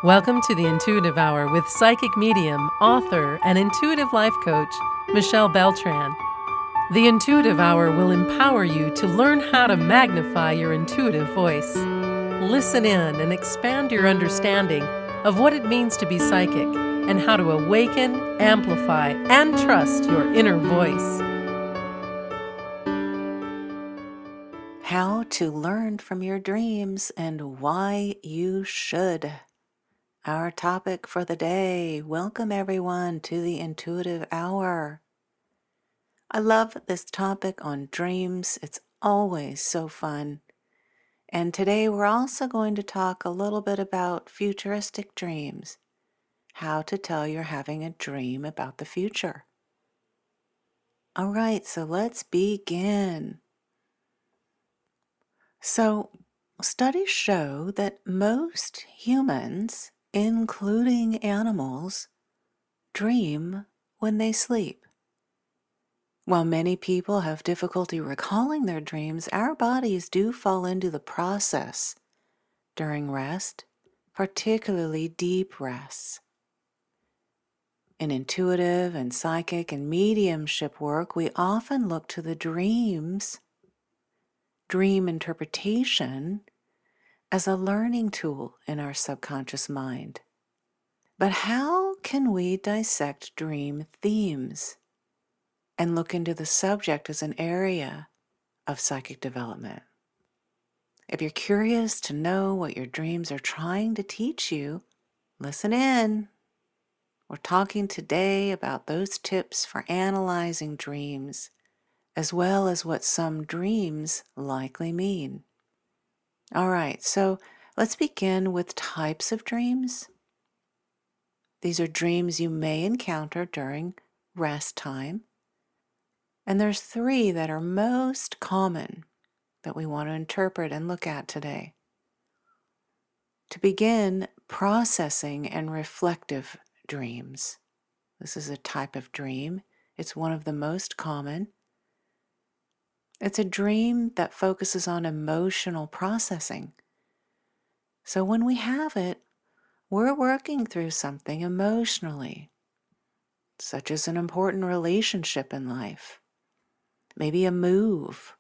Welcome to the Intuitive Hour with psychic medium, author, and intuitive life coach, Michelle Beltran. The Intuitive Hour will empower you to learn how to magnify your intuitive voice. Listen in and expand your understanding of what it means to be psychic and how to awaken, amplify, and trust your inner voice. How to learn from your dreams and why you should. Our topic for the day. Welcome everyone to the Intuitive Hour. I love this topic on dreams. It's always so fun. And today we're also going to talk a little bit about futuristic dreams. How to tell you're having a dream about the future. All right, so let's begin. So, studies show that most humans, including animals, dream when they sleep. While many people have difficulty recalling their dreams, our bodies do fall into the process during rest, particularly deep rests. In intuitive and psychic and mediumship work, we often look to the dream interpretation, as a learning tool in our subconscious mind. But how can we dissect dream themes and look into the subject as an area of psychic development? If you're curious to know what your dreams are trying to teach you, listen in. We're talking today about those tips for analyzing dreams, as well as what some dreams likely mean. All right, so let's begin with types of dreams. These are dreams you may encounter during rest time. And there's three that are most common that we want to interpret and look at today. To begin, processing and reflective dreams. This is a type of dream. It's one of the most common. It's a dream that focuses on emotional processing. So when we have it, we're working through something emotionally, such as an important relationship in life, maybe a move.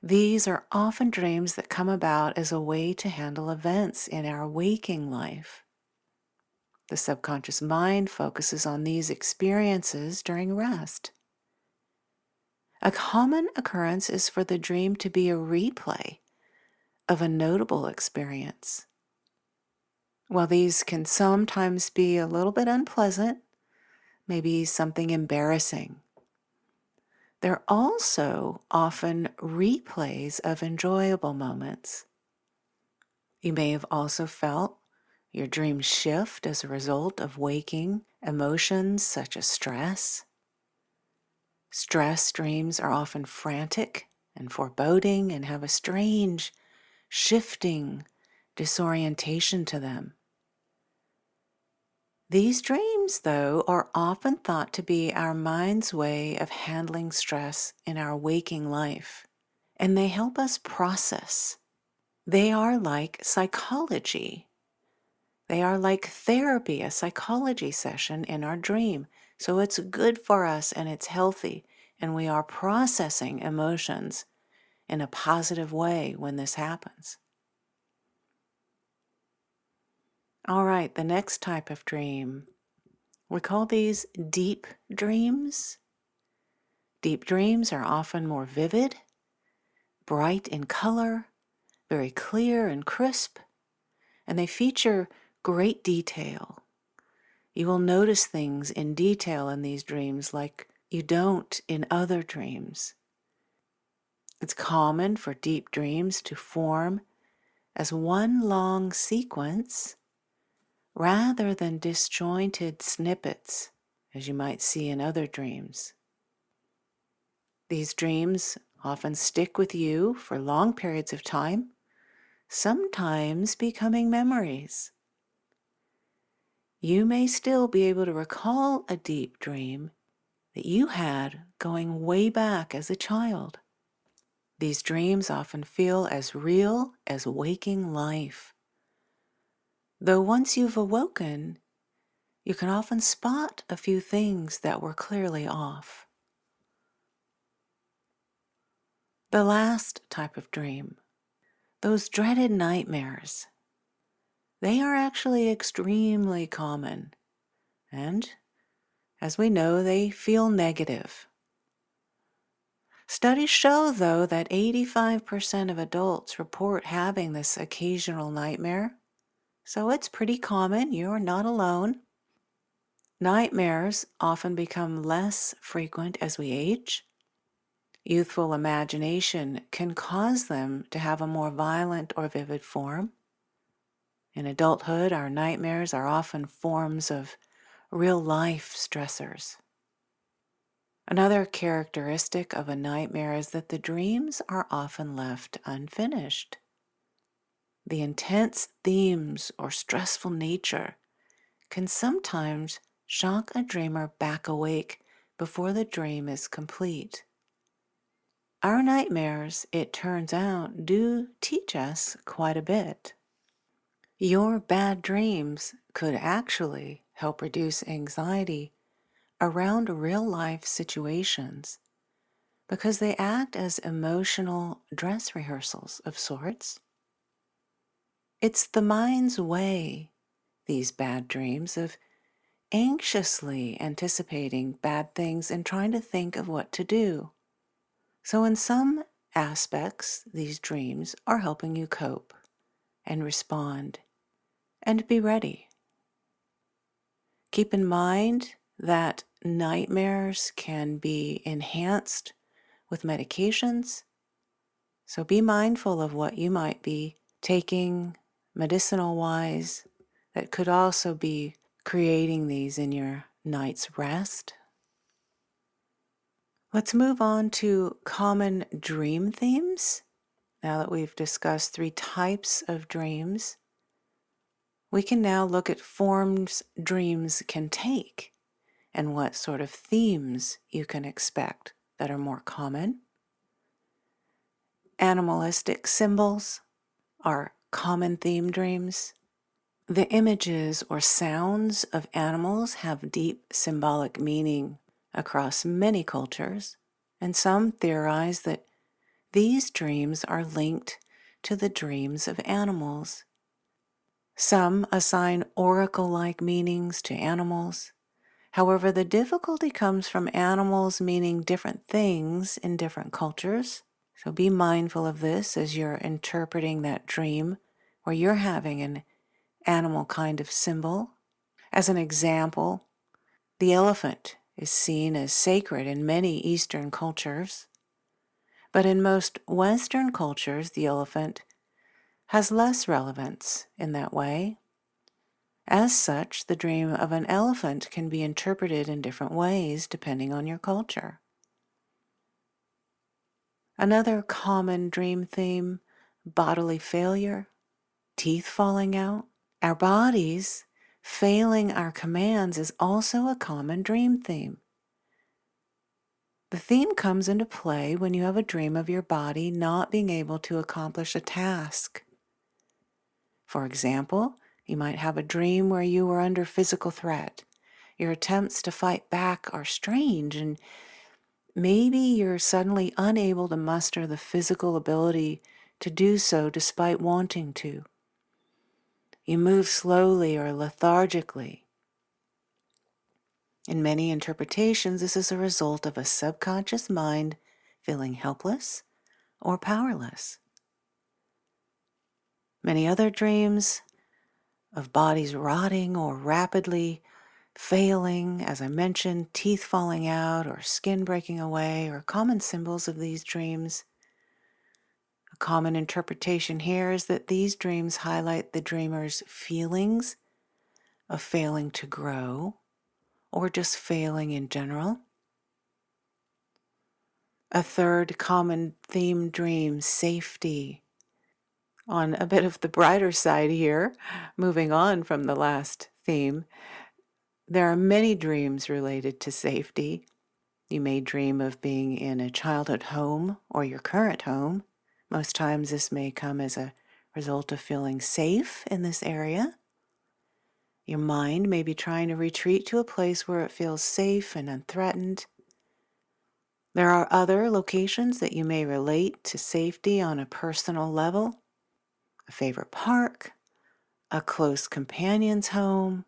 These are often dreams that come about as a way to handle events in our waking life. The subconscious mind focuses on these experiences during rest. A common occurrence is for the dream to be a replay of a notable experience. While these can sometimes be a little bit unpleasant, maybe something embarrassing, they're also often replays of enjoyable moments. You may have also felt your dreams shift as a result of waking emotions such as stress. Stress dreams are often frantic and foreboding and have a strange, shifting disorientation to them. These dreams, though, are often thought to be our mind's way of handling stress in our waking life, and they help us process. They are like psychology. They are like therapy, a psychology session in our dream. So it's good for us and it's healthy, and we are processing emotions in a positive way when this happens. All right, the next type of dream. We call these deep dreams. Deep dreams are often more vivid, bright in color, very clear and crisp, and they feature great detail. You will notice things in detail in these dreams like you don't in other dreams. It's common for deep dreams to form as one long sequence rather than disjointed snippets, as you might see in other dreams. These dreams often stick with you for long periods of time, sometimes becoming memories. You may still be able to recall a deep dream that you had going way back as a child. These dreams often feel as real as waking life. Though once you've awoken, you can often spot a few things that were clearly off. The last type of dream, those dreaded nightmares, they are actually extremely common, and as we know, they feel negative. Studies show, though, that 85% of adults report having this occasional nightmare, so it's pretty common. You're not alone. Nightmares often become less frequent as we age. Youthful imagination can cause them to have a more violent or vivid form. In adulthood, our nightmares are often forms of real-life stressors. Another characteristic of a nightmare is that the dreams are often left unfinished. The intense themes or stressful nature can sometimes shock a dreamer back awake before the dream is complete. Our nightmares, it turns out, do teach us quite a bit. Your bad dreams could actually help reduce anxiety around real-life situations because they act as emotional dress rehearsals of sorts. It's the mind's way, these bad dreams, of anxiously anticipating bad things and trying to think of what to do. So in some aspects, these dreams are helping you cope and respond and be ready. Keep in mind that nightmares can be enhanced with medications, so be mindful of what you might be taking medicinal-wise that could also be creating these in your night's rest. Let's move on to common dream themes. Now that we've discussed 3 types of dreams, we can now look at forms dreams can take and what sort of themes you can expect that are more common. Animalistic symbols are common theme dreams. The images or sounds of animals have deep symbolic meaning across many cultures, and some theorize that these dreams are linked to the dreams of animals. Some assign oracle-like meanings to animals. However, the difficulty comes from animals meaning different things in different cultures. So be mindful of this as you're interpreting that dream where you're having an animal kind of symbol. As an example, the elephant is seen as sacred in many Eastern cultures, but in most Western cultures, the elephant has less relevance in that way. As such, the dream of an elephant can be interpreted in different ways depending on your culture. Another common dream theme, bodily failure, teeth falling out. Our bodies failing our commands is also a common dream theme. The theme comes into play when you have a dream of your body not being able to accomplish a task. For example, you might have a dream where you were under physical threat. Your attempts to fight back are strange, and maybe you're suddenly unable to muster the physical ability to do so despite wanting to. You move slowly or lethargically. In many interpretations, this is a result of a subconscious mind feeling helpless or powerless. Many other dreams of bodies rotting or rapidly failing, as I mentioned, teeth falling out or skin breaking away, are common symbols of these dreams. A common interpretation here is that these dreams highlight the dreamer's feelings of failing to grow or just failing in general. A third common theme dream, safety. On a bit of the brighter side here, moving on from the last theme, there are many dreams related to safety. You may dream of being in a childhood home or your current home. Most times this may come as a result of feeling safe in this area. Your mind may be trying to retreat to a place where it feels safe and unthreatened. There are other locations that you may relate to safety on a personal level. A favorite park, a close companion's home,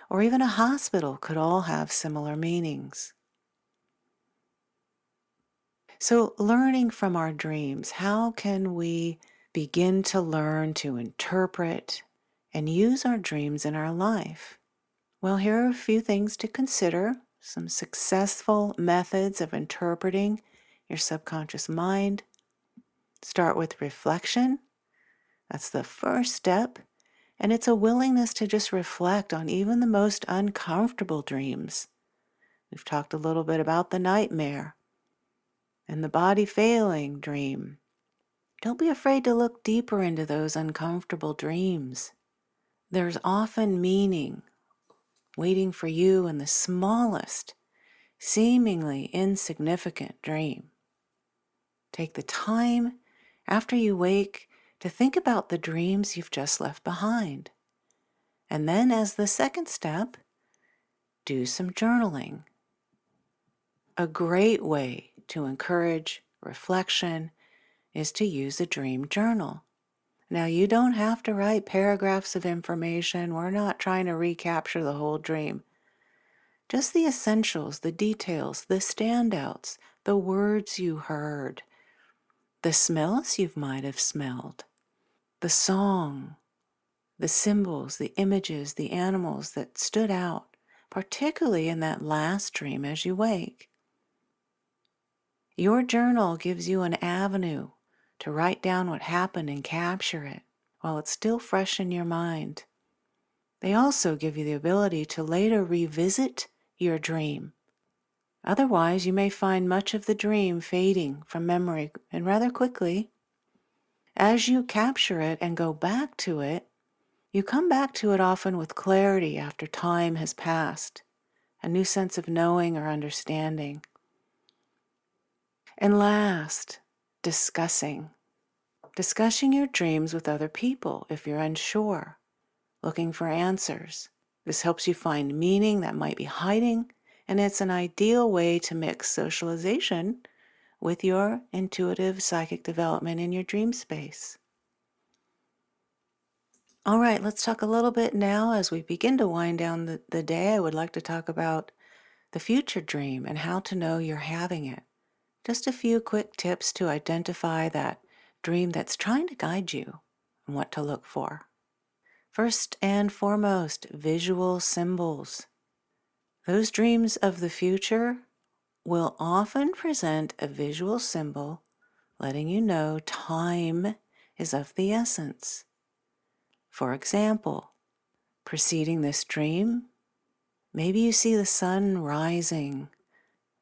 or even a hospital could all have similar meanings. So, learning from our dreams, how can we begin to learn to interpret and use our dreams in our life? Well, here are a few things to consider, some successful methods of interpreting your subconscious mind. Start with reflection. That's the first step, and it's a willingness to just reflect on even the most uncomfortable dreams. We've talked a little bit about the nightmare and the body failing dream. Don't be afraid to look deeper into those uncomfortable dreams. There's often meaning waiting for you in the smallest, seemingly insignificant dream. Take the time after you wake to think about the dreams you've just left behind. And then, as the second step, do some journaling. A great way to encourage reflection is to use a dream journal. Now, you don't have to write paragraphs of information. We're not trying to recapture the whole dream. Just the essentials, the details, the standouts, the words you heard, the smells you might have smelled, the song, the symbols, the images, the animals that stood out, particularly in that last dream as you wake. Your journal gives you an avenue to write down what happened and capture it while it's still fresh in your mind. They also give you the ability to later revisit your dream. Otherwise, you may find much of the dream fading from memory, and rather quickly. As you capture it and go back to it, you come back to it often with clarity after time has passed, a new sense of knowing or understanding. And last, discussing. Discussing your dreams with other people if you're unsure, looking for answers. This helps you find meaning that might be hiding, and it's an ideal way to mix socialization with your intuitive psychic development in your dream space. All right, let's talk a little bit now as we begin to wind down the day. I would like to talk about the future dream and how to know you're having it. Just a few quick tips to identify that dream that's trying to guide you and what to look for. First and foremost, visual symbols. Those dreams of the future will often present a visual symbol letting you know time is of the essence. For example, preceding this dream, maybe you see the sun rising.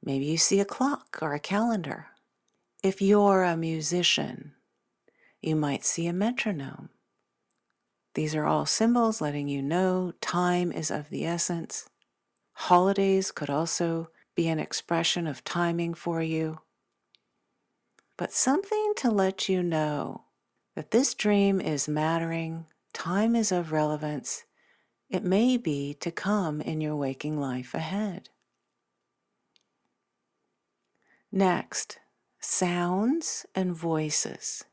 Maybe you see a clock or a calendar. If you're a musician, you might see a metronome. These are all symbols letting you know time is of the essence. Holidays could also be an expression of timing for you. But something to let you know that this dream is mattering, time is of relevance. It may be to come in your waking life ahead. Next, sounds and voices.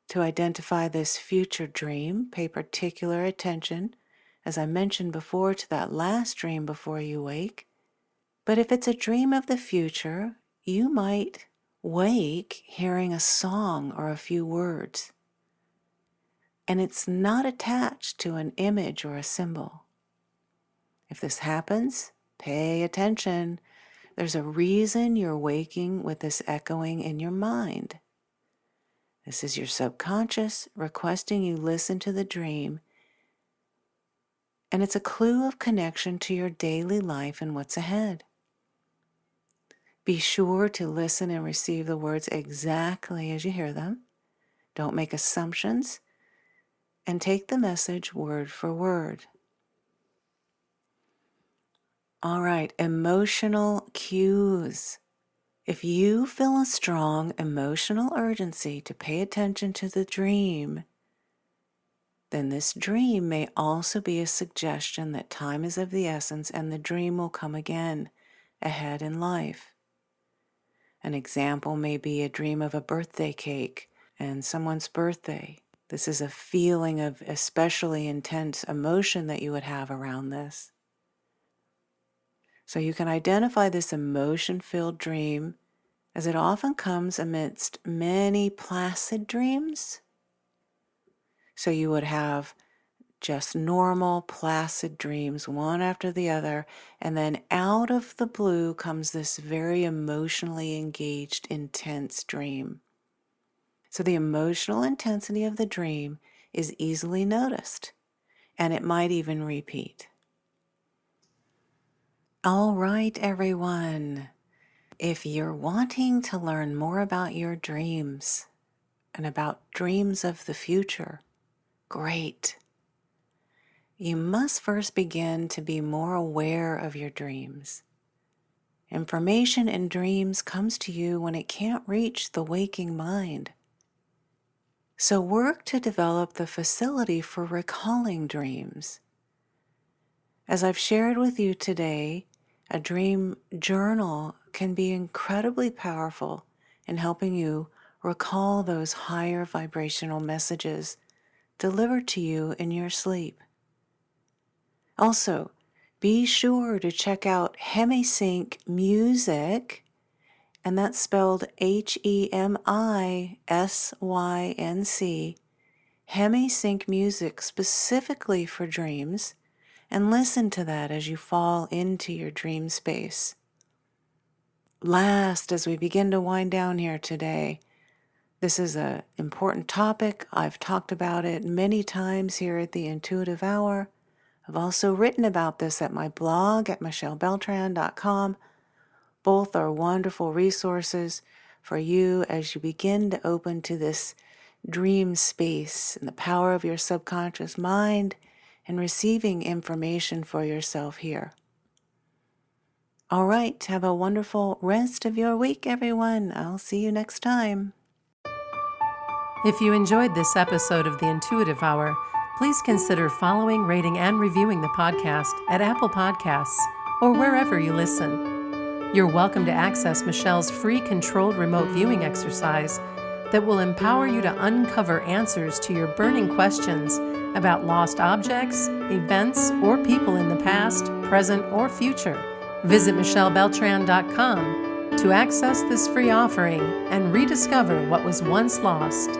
To identify this future dream, pay particular attention, as I mentioned before, to that last dream before you wake. But if it's a dream of the future, you might wake hearing a song or a few words, and it's not attached to an image or a symbol. If this happens, pay attention. There's a reason you're waking with this echoing in your mind. This is your subconscious requesting you listen to the dream, and it's a clue of connection to your daily life and what's ahead. Be sure to listen and receive the words exactly as you hear them. Don't make assumptions, and take the message word for word. All right, emotional cues. If you feel a strong emotional urgency to pay attention to the dream, then this dream may also be a suggestion that time is of the essence and the dream will come again ahead in life. An example may be a dream of a birthday cake and someone's birthday. This is a feeling of especially intense emotion that you would have around this. So you can identify this emotion-filled dream as it often comes amidst many placid dreams. So you would have just normal, placid dreams, one after the other, and then out of the blue comes this very emotionally engaged, intense dream. So the emotional intensity of the dream is easily noticed, and it might even repeat. All right, everyone. If you're wanting to learn more about your dreams and about dreams of the future, great. You must first begin to be more aware of your dreams. Information in dreams comes to you when it can't reach the waking mind. So work to develop the facility for recalling dreams. As I've shared with you today, a dream journal can be incredibly powerful in helping you recall those higher vibrational messages delivered to you in your sleep. Also, be sure to check out Hemisync Music, and that's spelled Hemisync, Hemisync Music specifically for dreams, and listen to that as you fall into your dream space. Last, as we begin to wind down here today, this is an important topic. I've talked about it many times here at the Intuitive Hour. I've also written about this at my blog at michellebeltran.com. Both are wonderful resources for you as you begin to open to this dream space and the power of your subconscious mind and receiving information for yourself here. All right, have a wonderful rest of your week, everyone. I'll see you next time. If you enjoyed this episode of the Intuitive Hour, please consider following, rating, and reviewing the podcast at Apple Podcasts or wherever you listen. You're welcome to access Michelle's free controlled remote viewing exercise that will empower you to uncover answers to your burning questions about lost objects, events, or people in the past, present, or future. Visit michellebeltran.com to access this free offering and rediscover what was once lost.